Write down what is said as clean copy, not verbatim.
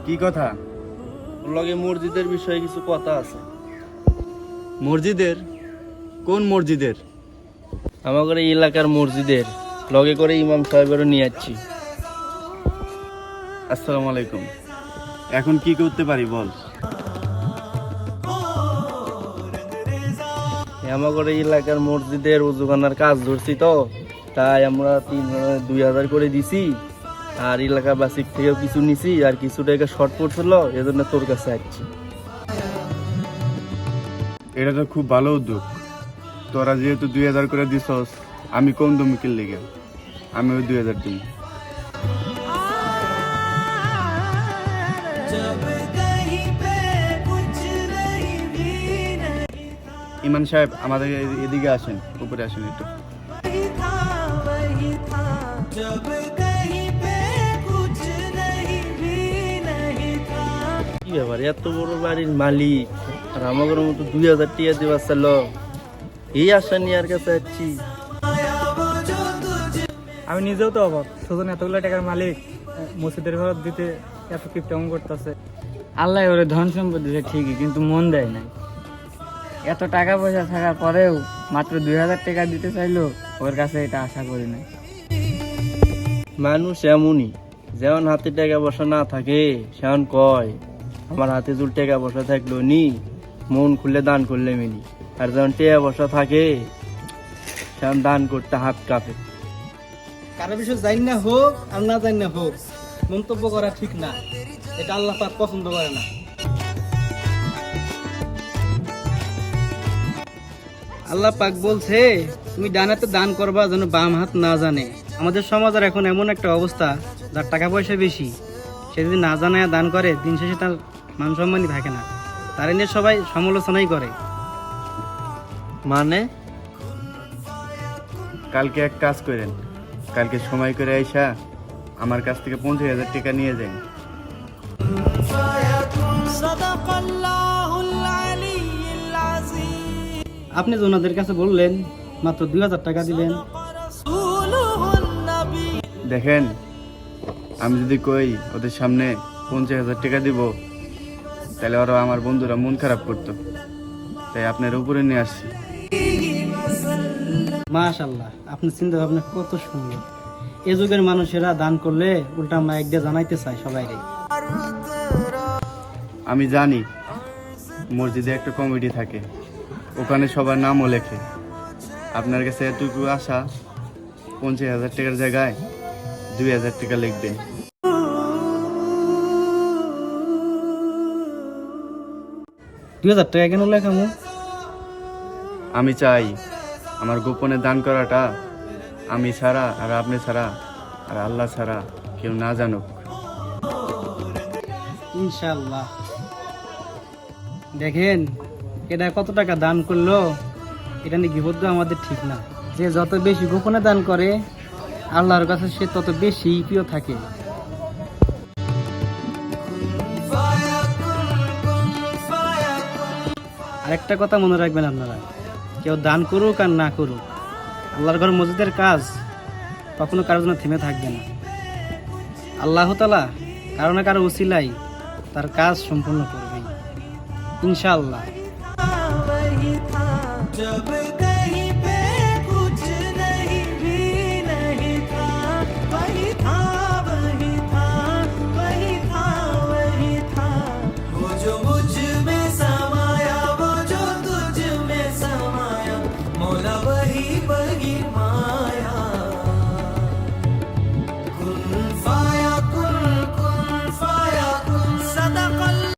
কি কথা? লগে মসজিদের বিষয়ে কিছু কথা আছে। মসজিদের? কোন মসজিদের? আমাদের এই এলাকার মসজিদের লগে করে ইমাম সাহেবেরও নিয়ে যাচ্ছি। আসসালামু আলাইকুম। এখন কি করতে পারি বল? আমাদের এই এলাকার মসজিদের ওজুখানার কাজ ধরছি, তো তাই আমরা 2000 করে দিছি। আর এলাকাবাসীর থেকেও কিছু নিছি, আর কিছু টাকা শর্ট পড়ছিল, এজন্য তোর কাছে আসছি। এটা তো খুব ভালো উদ্যোগ। তোরা যেহেতু 2000 করে দিছস, আমি কম দমকের লেগে আমি ওই 2000 দিই। ইমান সাহেব, আমাদের এদিকে আসেন, উপরে আসেন একটু। কি ব্যাপার, এত বড় বাড়ির মালিক আর আমাদের মতো 2000 টাকা দেওয়া ছিল, এই আশা নিয়ে আর কাছে যাচ্ছি। আমি নিজেও তো অবাক, সুজন এতগুলো টাকার মালিক মসজিদের ঘর দিতে এত কিপটাম করতেছে। আল্লাহ ওরে ধন সম্পদ দিছে ঠিকই, কিন্তু মন দেয় নাই। এত টাকা পয়সা থাকার পরেও মাত্র 2000 টাকা দিতে চাইলো, ওর কাছে এটা আশা করি নাই। মানুষ এমনই, যেমন হাতে টাকা পয়সা না থাকে সেমন কয় আমার হাতে জুল টাকা পয়সা থাকলো নি, মন খুলে দান করলে মিনি। আর যখন টাকা পয়সা থাকে সেমন দান করতে হাত কাঁপে। কারো বিষয় জানি না হোক আর না জানি না হোক, মন্তব্য করা ঠিক না। এটা আল্লাহ পাক পছন্দ করে না। আল্লাহ পাক বলছে তুমি ডান হাতে দান করবা যেন বাম হাত না জানে। আমাদের সমাজের এখন এমন একটা অবস্থা, যার টাকা পয়সা বেশি সে যদি না জানায় দান করে, দিন শেষে তার মান সম্মানই থাকে না। তার নিয়ে সবাই সমালোচনাই করে। মানে কালকে এক কাজ করেন, কালকে সময় করে আইসা আমার কাছ থেকে 50,000 টাকা নিয়ে যান। আপনি যে ওনাদের কাছে বললেন মাত্র 2000 টাকা দিলেন। দেখেন, আমি যদি কই ওদের সামনে 50,000 টাকা দিব, তাহলে ওরা আমার বন্ধুরা মন খারাপ করতো, তাই আপনার উপরে নিয়ে আসছি। মাশাআল্লাহ, আপনার চিন্তা ভাবনা কত সুন্দর। এ যুগের মানুষেরা দান করলে উল্টা মাইক দিয়ে জানাইতে চায় সবাইরে। আমি জানি মসজিদে একটা কমিটি থাকে, ওখানে সবার নামও লেখে। আপনার কাছে এটুকু আশা, 50,000 টাকার জায়গায় 2000 টাকা লিখবেন। টাকা কেন লেখামু? আমি চাই আমার গোপনে দান করাটা আমি ছাড়া আর আপনি ছাড়া আর আল্লাহ ছাড়া কেউ না জানুক। ইনশাআল্লাহ। দেখেন, এটা কত টাকা দান করলো, এটা নিয়ে গিবত দেওয়া আমাদের ঠিক না। যে যত বেশি গোপনে দান করে, আল্লাহর কাছে সে তত বেশি প্রিয় থাকে। আরেকটা কথা মনে রাখবেন আপনারা, কেউ দান করুক আর না করুক, আল্লাহর ঘর মসজিদের কাজ কখনো কারোর জন্য থেমে থাকবে না। আল্লাহ তাআলা কারো না কারো উসিলাই তার কাজ সম্পূর্ণ করবে ইনশাআল্লাহ।